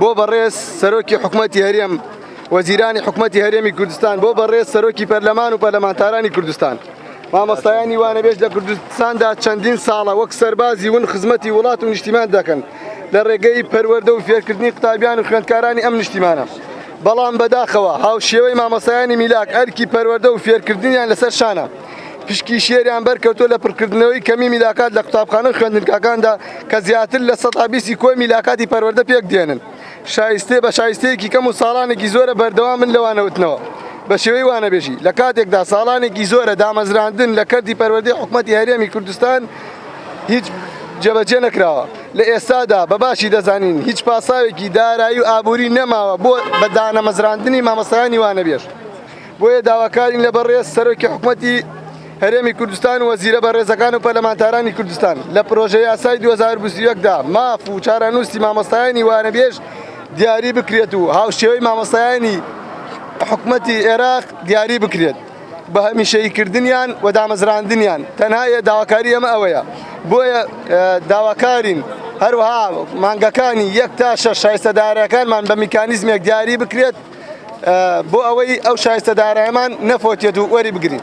بۆ بەڕێز سەرۆکی حکوومەتی هەرێم وەزیرانی حکوومەتی هەرێمی کوردستان بۆ بەڕێز سەرۆکی پەرلەمان و پەرلەمانتارانی کوردستان مامۆستایانی وانەبێژ لە کوردستاندا چەندین ساڵە وەک سەربازی ون خزمەتی وڵات و نیشتیمان دەکەن لە ڕێگەی پەروەردە و فێرکردنی قوتابیان و خوێندکارانی ئەم نیشتیمانە. بەڵام بەداخەوە هاوشێوەی مامۆستایانی میلاک ئەرکی پەروەردە و فێرکردنیان لەسەر شانە. پشکی شێریان بەرکەوتۆ لە پڕکردنەوەی کەمی میلاکات لە قوتابخانە و خوێندنگاکاندا کە زیاتر لە 120 کۆی میلاکاتی پەروەردە پێک دێنن. شایستێ بە شایستەیەکی کەم و ساڵانێکی زۆرە بەردەوام من لەوانەوتنەوە بە شێوەی وانەبێژی لە کاتێکدا ساڵانێکی زۆرە دامەزراندن لە کەردی پەروەردەی حکوومەتی هەرێمی کوردستان هیچ جێبەجێ نەکراوە. لە ئێستادا بەباشی دەزانین هیچ پاساوێکی دارایی و ئابووری نەماوە بۆ بە دانەمەزراندنی مامۆستایانی وانەبێژ. بۆیە داواکارین لە بەڕێز سەرۆکی حکوومەتی هەرێمی کوردستان و وەزیرە بەڕێزەکان و پەرلەمانتارانی کوردستان لە پرۆژەی یاسای 2021دا ماف و چارەنووسی مامۆستایانی وانەبێژ دیاری بکرێت و هاوشێوەی مامۆستایانی حکوومەتی عێراق دیاری بکرێت بە هەمیشەییکردنیان و دامەزراندنیان. تەنها داواکاری ئەمە ئەوەیە. بۆیە داواکارین هەروەها مانگەکانی 1 تا 6 شایستەدارەکانمان بە میکانیزمێک دیاری بکرێت بۆ ئەوەی ئەو شایستەدارەمان نەفۆتێت و وەری بگرین.